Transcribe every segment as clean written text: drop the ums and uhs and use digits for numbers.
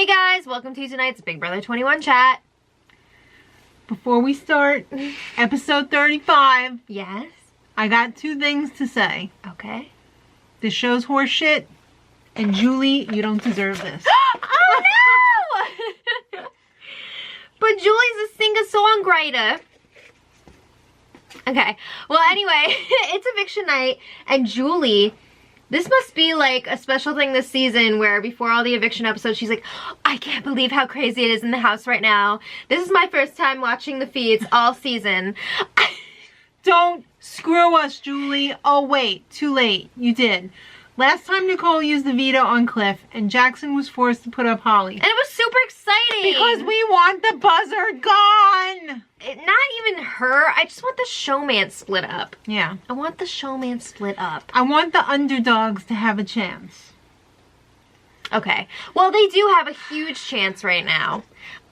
Hey guys, welcome to tonight's Big Brother 21 chat. Before we start episode 35, Yes? I got two things to say. Okay. This show's horse shit, and Julie, you don't deserve this. Oh no! But Julie's a singer-songwriter. Okay, well anyway, it's eviction night, and Julie, this must be like a special thing this season where before all the eviction episodes, she's like, I can't believe how crazy it is in the house right now. This is my first time watching the feeds all season. Don't screw us, Julie. Oh wait, too late. You did. Last time Nicole used the veto on Cliff, and Jackson was forced to put up Holly. And it was super exciting. Because we want the buzzer gone. Not even her. I just want the showman split up. Yeah. I want the showman split up. I want the underdogs to have a chance. Okay. Well, they do have a huge chance right now.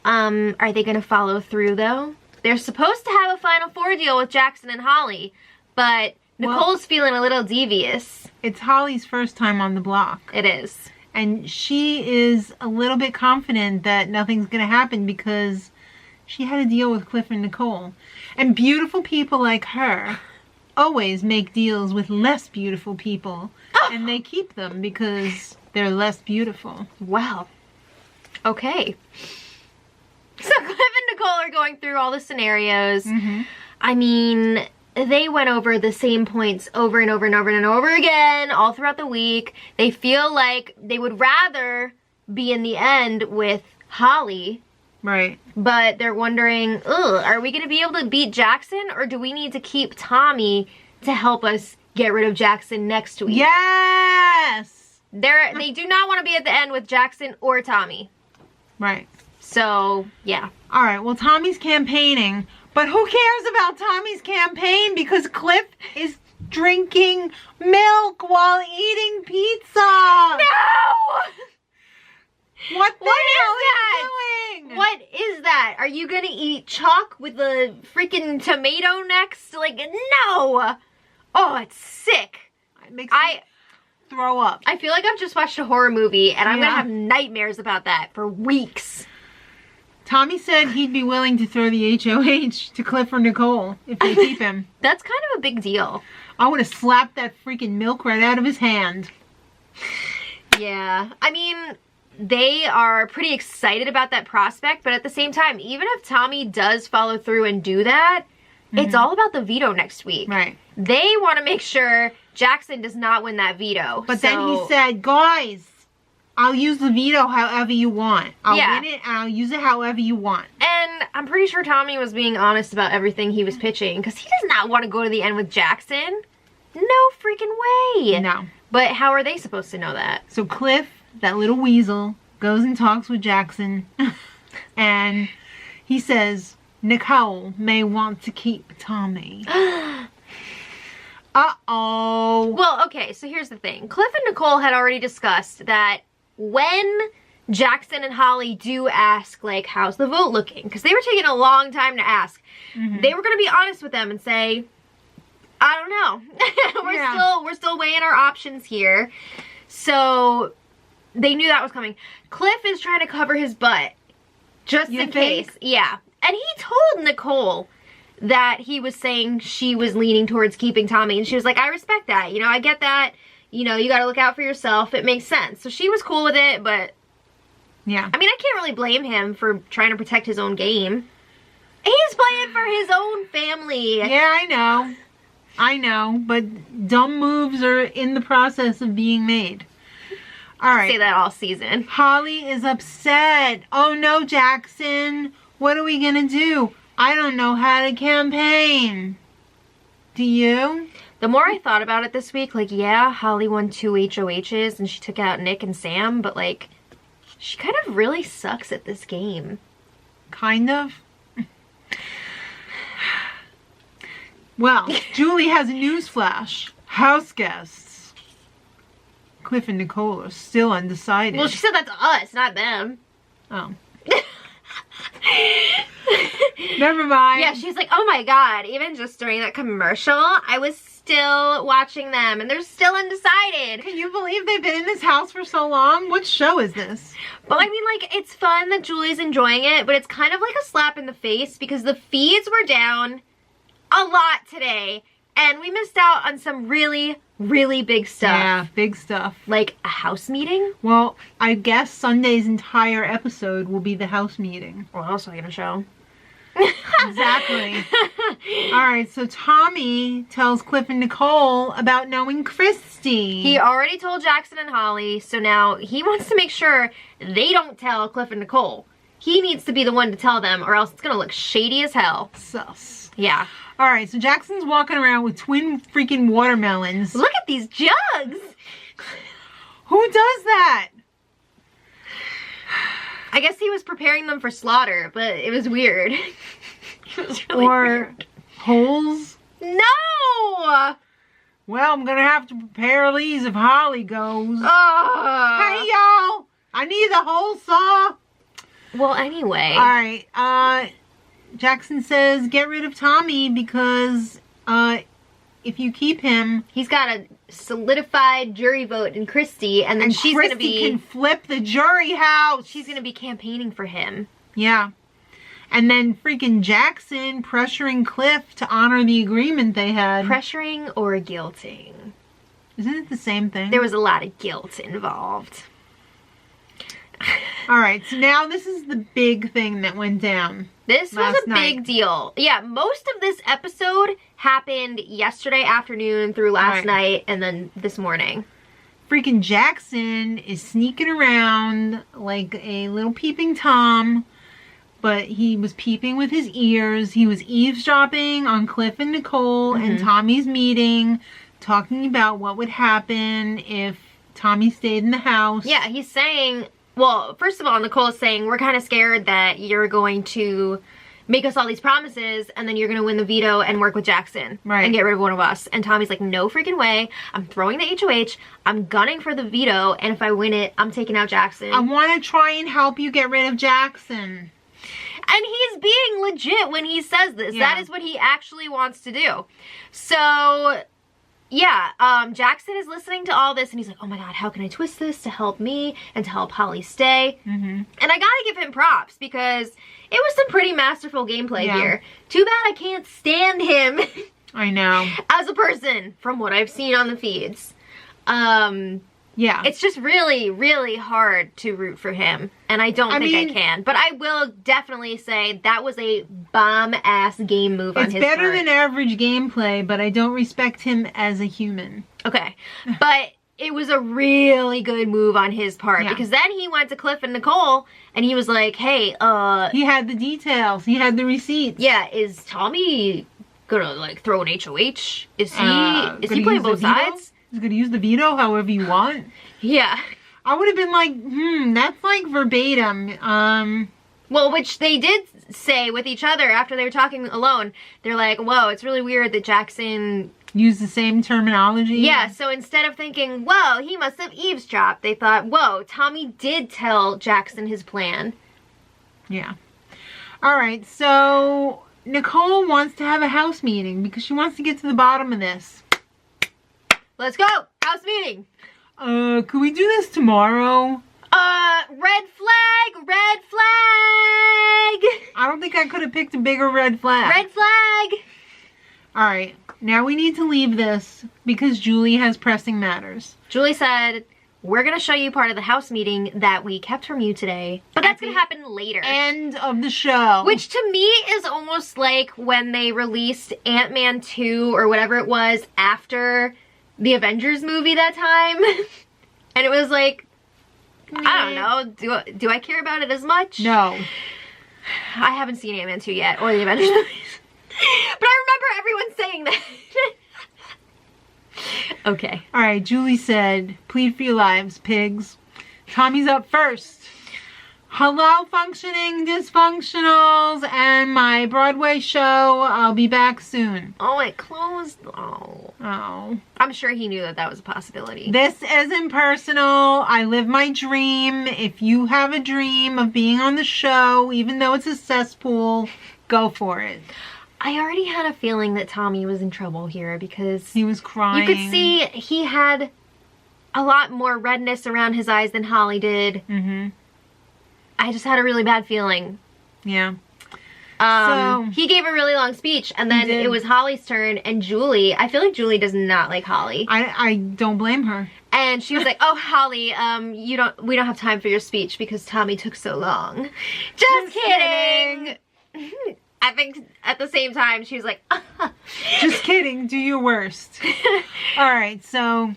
Are they going to follow through, though? They're supposed to have a Final Four deal with Jackson and Holly, but Nicole's feeling a little devious. It's Holly's first time on the block. It is. And she is a little bit confident that nothing's going to happen because she had to deal with Cliff and Nicole. And beautiful people like her always make deals with less beautiful people. Oh. And they keep them because they're less beautiful. Wow. Okay. So Cliff and Nicole are going through all the scenarios. Mm-hmm. I mean, they went over the same points over and over and over and over again all throughout the week. They feel like they would rather be in the end with Holly. Right. But they're wondering, are we going to be able to beat Jackson, or do we need to keep Tommy to help us get rid of Jackson next week? Yes! They do not want to be at the end with Jackson or Tommy. Right. So, yeah. All right, well, Tommy's campaigning, but who cares about Tommy's campaign because Cliff is drinking milk while eating pizza. No! What the hell is that? are you doing? What is that? Are you gonna eat chalk with a freaking tomato next? Like, no! Oh, it's sick. It makes me throw up. I feel like I've just watched a horror movie and I'm gonna have nightmares about that for weeks. Tommy said he'd be willing to throw the HOH to Cliff or Nicole if they keep him. That's kind of a big deal. I would have slapped that freaking milk right out of his hand. Yeah, I mean, they are pretty excited about that prospect, but at the same time, even if Tommy does follow through and do that, it's all about the veto next week. Right. They want to make sure Jackson does not win that veto. But then he said, guys, I'll use the veto however you want. I'll win it and I'll use it however you want. And I'm pretty sure Tommy was being honest about everything he was pitching because he does not want to go to the end with Jackson. No freaking way. No. But how are they supposed to know that? So Cliff, that little weasel, goes and talks with Jackson and he says, Nicole may want to keep Tommy. Uh-oh. Well, okay, so here's the thing. Cliff and Nicole had already discussed that when Jackson and Holly do ask, like, how's the vote looking? Because they were taking a long time to ask. They were going to be honest with them and say, I don't know. We're still weighing our options here. So they knew that was coming. Cliff is trying to cover his butt just in case. Yeah. And he told Nicole that he was saying she was leaning towards keeping Tommy. And she was like, I respect that. You know, I get that. You know, you got to look out for yourself. It makes sense. So she was cool with it, but yeah. I mean, I can't really blame him for trying to protect his own game. He's playing for his own family. Yeah, I know. I know, but dumb moves are in the process of being made. All right. Say that all season. Holly is upset. Oh no, Jackson. What are we gonna do? I don't know how to campaign. Do you? The more I thought about it this week, like, yeah, Holly won 2 HOHs and she took out Nick and Sam, but like, she kind of really sucks at this game. Kind of? Well, Julie has a news flash. House guests. Cliff and Nicole are still undecided. Well, she said that to us, not them. Oh. Never mind. Yeah, she's like, oh my god, even just during that commercial, I was still watching them and they're still undecided. Can you believe they've been in this house for so long? What show is this? But I mean, like, it's fun that Julie's enjoying it, but it's kind of like a slap in the face because the feeds were down a lot today and we missed out on some really, really big stuff. Yeah, big stuff. Like a house meeting? Well, I guess Sunday's entire episode will be the house meeting. What else are they gonna show? Exactly. Alright, so Tommy tells Cliff and Nicole about knowing Christy. He already told Jackson and Holly, so now he wants to make sure they don't tell Cliff and Nicole. He needs to be the one to tell them or else it's gonna look shady as hell. Sus. Yeah. Alright, so Jackson's walking around with twin freaking watermelons. Look at these jugs! Who does that? I guess he was preparing them for slaughter, but it was weird. It was really Or weird. holes? No! Well, I'm gonna have to prepare these if Holly goes. Oh. Hey, y'all! I need the whole saw. Well, anyway. Alright, Jackson says get rid of Tommy because if you keep him, He's got a solidified jury vote in Christy, and then she's Christy gonna be can flip the jury house. she's gonna be campaigning for him. Yeah. And then freaking Jackson pressuring Cliff to honor the agreement they had. Pressuring or guilting? Isn't it the same thing? There was a lot of guilt involved. Alright, so now this is the big thing that went down. This was Last a night. big deal. Yeah, most of this episode happened yesterday afternoon through last Right. night and then this morning. Freaking Jackson is sneaking around like a little peeping Tom, but he was peeping with his ears. He was eavesdropping on Cliff and Nicole and Tommy's meeting, talking about what would happen if Tommy stayed in the house. Yeah, he's saying, well, first of all, Nicole is saying, we're kind of scared that you're going to make us all these promises and then you're going to win the veto and work with Jackson Right. and get rid of one of us. And Tommy's like, no freaking way. I'm throwing the HOH. I'm gunning for the veto. And if I win it, I'm taking out Jackson. I want to try and help you get rid of Jackson. And he's being legit when he says this. Yeah. That is what he actually wants to do. So, yeah, Jackson is listening to all this and he's like, oh my god, how can I twist this to help me and to help Holly stay? And I gotta give him props because it was some pretty masterful gameplay Yeah. here. Too bad I can't stand him I know. as a person from what I've seen on the feeds. Yeah. It's just really, really hard to root for him. And I don't think I can. But I will definitely say that was a bomb-ass game move on his part. It's better than average gameplay, but I don't respect him as a human. Okay. But it was a really good move on his part. Yeah. Because then he went to Cliff and Nicole and he was like, hey, He had the details. He had the receipts. yeah, is Tommy gonna, like, throw an HOH? Is he Gonna playing use the both veto? sides? He's gonna use the veto however you want. Yeah. I would have been like, that's like verbatim. Well, which they did say with each other after they were talking alone. They're like, whoa, it's really weird that Jackson... Use the same terminology. Yeah, so instead of thinking, whoa, he must have eavesdropped, they thought, whoa, Tommy did tell Jackson his plan. Yeah. Alright, so Nicole wants to have a house meeting because she wants to get to the bottom of this. Let's go! House meeting! Could we do this tomorrow? Red flag! Red flag! I don't think I could have picked a bigger red flag. Red flag! Alright, now we need to leave this because Julie has pressing matters. Julie said, we're gonna show you part of the house meeting that we kept from you today, but that's gonna happen later. End of the show. Which to me is almost like when they released Ant-Man 2 or whatever it was after the Avengers movie that time. And it was like, I don't know, do I care about it as much? No. I haven't seen Ant-Man 2 yet, or the Avengers movies. But I remember everyone saying that. Okay. Alright, Julie said, plead for your lives, pigs. Tommy's up first. Hello, functioning dysfunctionals and my Broadway show. I'll be back soon. Oh, it closed. Oh. Oh. I'm sure he knew that that was a possibility. This isn't personal. I live my dream. If you have a dream of being on the show, even though it's a cesspool, go for it. I already had a feeling that Tommy was in trouble here because He was crying. you could see he had a lot more redness around his eyes than Holly did. Mm-hmm. I just had a really bad feeling. Yeah. He gave a really long speech, and then it was Holly's turn, and Julie, I feel like Julie does not like Holly. I don't blame her. And she was like, "Oh, Holly, we don't have time for your speech because Tommy took so long." Just kidding. I think at the same time she was like, "Just kidding. Do your worst." All right, so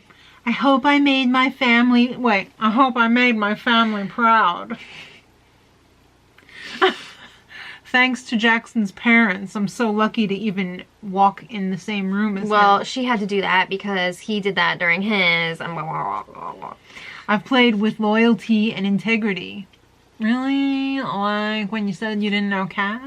I hope I made my family. Wait, I hope I made my family proud. Thanks to Jackson's parents, I'm so lucky to even walk in the same room as him. Well, she had to do that because he did that during his. I've played with loyalty and integrity. Really? Like when you said you didn't know Cat?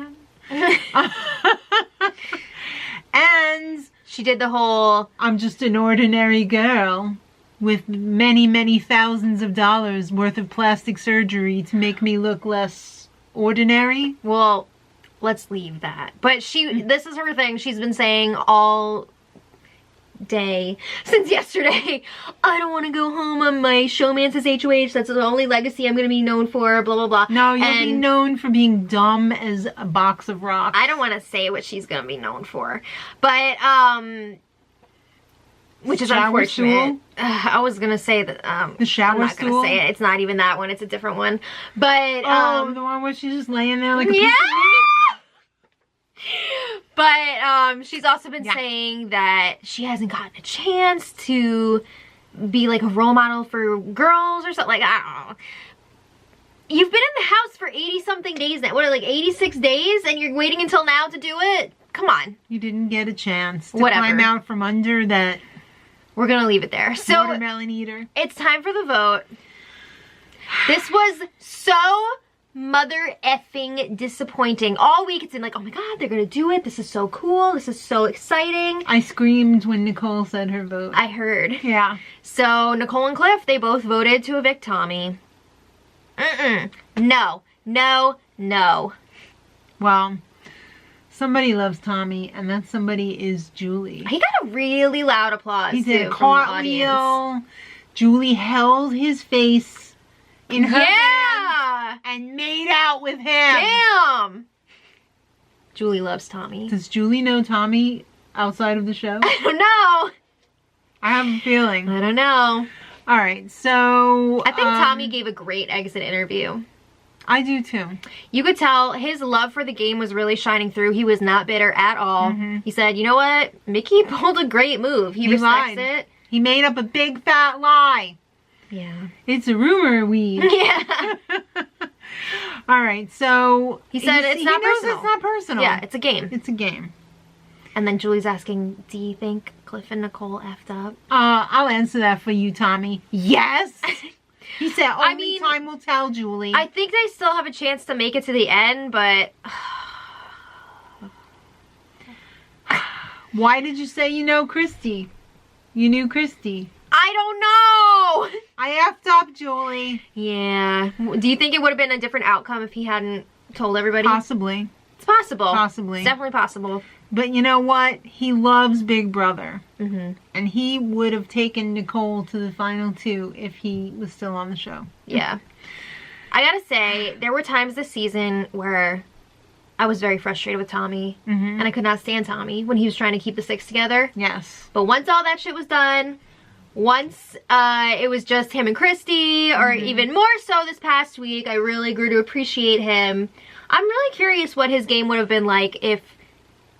And she did the whole, I'm just an ordinary girl with many, many thousands of dollars worth of plastic surgery to make me look less ordinary. Well, let's leave that. But this is her thing. She's been saying all day since yesterday, I don't want to go home on my showmance's HOH. That's the only legacy I'm going to be known for, blah, blah, blah. No, you'll be known for being dumb as a box of rocks. I don't want to say what she's going to be known for. But, which is unfortunate. I was going to say that, the shower I'm not stool? going to say it. It's not even that one. It's a different one. But, the one where she's just laying there like a piece of meat? But she's also been saying that she hasn't gotten a chance to be like a role model for girls or something. Like, I don't know. You've been in the house for 80-something days now. What, like 86 days? And you're waiting until now to do it? Come on. You didn't get a chance to climb out from under that. We're going to leave it there. So, watermelon eater. It's time for the vote. This was so mother effing disappointing. All week it's been like, oh my god, they're gonna do it. This is so cool. This is so exciting. I screamed when Nicole said her vote. I heard. Yeah. So Nicole and Cliff, they both voted to evict Tommy. No. No. No. Well, somebody loves Tommy, and that somebody is Julie. He got a really loud applause. He did a cartwheel. Julie held his face in her hands and made out with him. Damn. Julie loves Tommy. Does Julie know Tommy outside of the show? I don't know. I have a feeling. I don't know. All right, so I think Tommy gave a great exit interview. I do too. You could tell his love for the game was really shining through. He was not bitter at all. He said, you know what? Mickey pulled a great move. He respects it. He made up a big fat lie. Yeah. It's a rumor weed. Yeah. All right, so he said it's not personal. It's not personal. Yeah, it's a game. It's a game. And then Julie's asking, do you think Cliff and Nicole effed up? I'll answer that for you, Tommy. Yes. He said only time will tell, Julie. I think they still have a chance to make it to the end, but why did you say you know Christy? You knew Christy. I don't know. I effed up, Julie. Yeah. Do you think it would have been a different outcome if he hadn't told everybody? Possibly. It's possible. Possibly. It's definitely possible. But you know what? He loves Big Brother. And he would have taken Nicole to the final two if he was still on the show. Yeah. I gotta say, there were times this season where I was very frustrated with Tommy. And I could not stand Tommy when he was trying to keep the six together. Yes. But once all that shit was done, once it was just him and Christy, or even more so this past week, I really grew to appreciate him. I'm really curious what his game would have been like if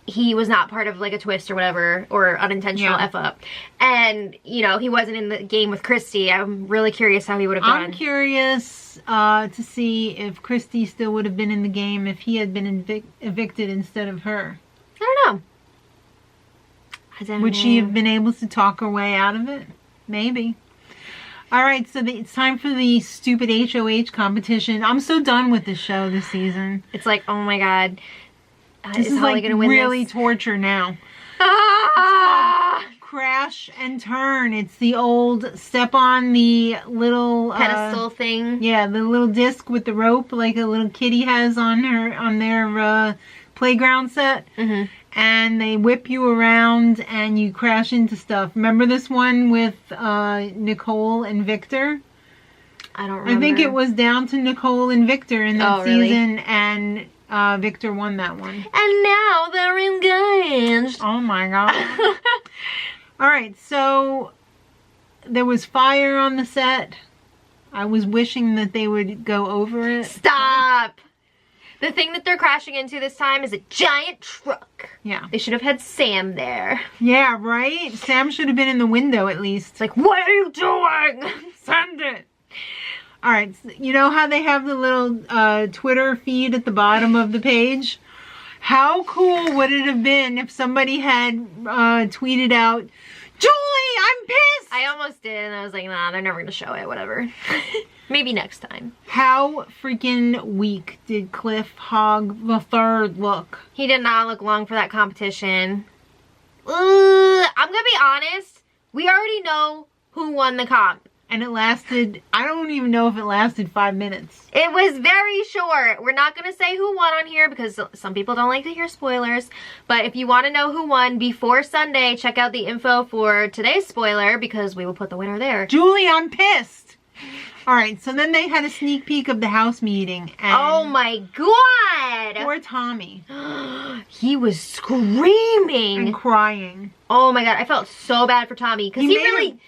he was not part of like a twist or whatever, or unintentional F up. And, you know, he wasn't in the game with Christy. I'm really curious how he would have done. I'm curious to see if Christy still would have been in the game if he had been evicted instead of her. I don't know. Would she have been able to talk her way out of it? Maybe. Alright, so it's time for the stupid HOH competition. I'm so done with this show this season. It's like, oh my god. This is like gonna win really this? Torture now. Crash and turn. It's the old step on the little pedestal thing. Yeah, the little disc with the rope like a little kitty has on their playground set. and they whip you around and you crash into stuff. Remember this one with Nicole and Victor? I don't remember. I think it was down to Nicole and Victor in that really? season, and Victor won that one. And now they're engaged. Oh my god. Alright, so there was fire on the set. I was wishing that they would go over it. Stop! The thing that they're crashing into this time is a giant truck. Yeah. They should have had Sam there. Yeah, right? Sam should have been in the window at least. It's like, what are you doing? Send it! Alright, so you know how they have the little Twitter feed at the bottom of the page? How cool would it have been if somebody had tweeted out, Julie, I'm pissed! I almost did, and I was like, nah, they're never going to show it, whatever. Maybe next time. How freaking weak did Cliff Hogg the Third look? He did not look long for that competition. I'm going to be honest, we already know who won the comp. And it lasted, I don't even know if it lasted 5 minutes. It was very short. We're not going to say who won on here because some people don't like to hear spoilers. But if you want to know who won before Sunday, check out the info for today's spoiler because we will put the winner there. Julie, I'm pissed. All right, so then they had a sneak peek of the house meeting. And oh my god. poor Tommy. He was screaming. And crying. Oh my god, I felt so bad for Tommy because he really...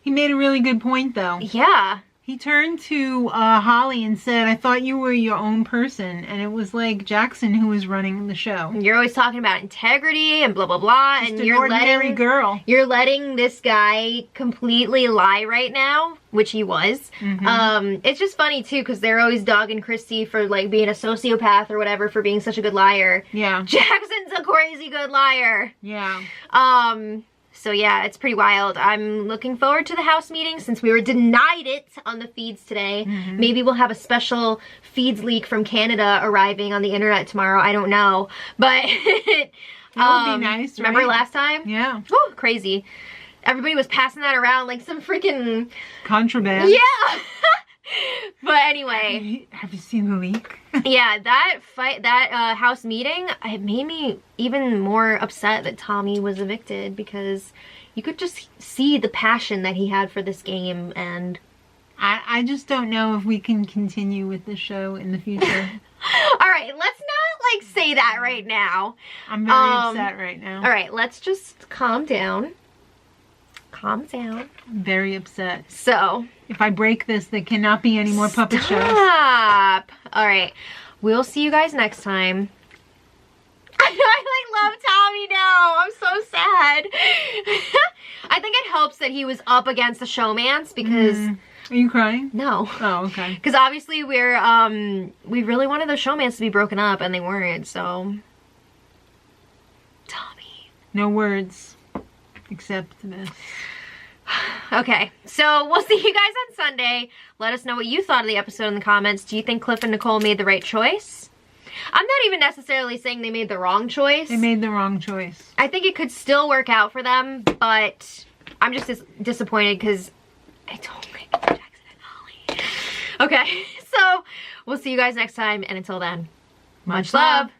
He made a really good point, though. Yeah. He turned to Holly and said, I thought you were your own person. And it was like Jackson who was running the show. You're always talking about integrity and blah, blah, blah. Just and an you're ordinary girl. You're letting this guy completely lie right now, which he was. Mm-hmm. It's just funny, too, because they're always dogging Christy for, like, being a sociopath or whatever for being such a good liar. Yeah. Jackson's a crazy good liar. Yeah. So yeah, it's pretty wild. I'm looking forward to the house meeting since we were denied it on the feeds today. Mm-hmm. Maybe we'll have a special feeds leak from Canada arriving on the internet tomorrow. I don't know. But that would be nice, remember right? last time? Yeah. Woo, crazy. Everybody was passing that around like some freaking... Contraband. Yeah! But anyway, have you seen the leak? Yeah, that house meeting, it made me even more upset that Tommy was evicted because you could just see the passion that he had for this game, and I just don't know if we can continue with the show in the future. All right, let's not like say that right now. I'm very upset right now. All right, let's just calm down. Calm down. I'm very upset. So, if I break this, there cannot be any more puppet shows. Stop! Alright, we'll see you guys next time. I love Tommy now. I'm so sad. I think it helps that he was up against the showmance because... Are you crying? No. Oh, okay. Because obviously we really wanted the showmance to be broken up and they weren't, so... Tommy. No words. Except this. Okay, so we'll see you guys on Sunday. Let us know what you thought of the episode in the comments. Do you think Cliff and Nicole made the right choice? I'm not even necessarily saying they made the wrong choice. They made the wrong choice. I think it could still work out for them, but I'm just disappointed because I don't like Jackson and Holly. Okay, so we'll see you guys next time, and until then, much love.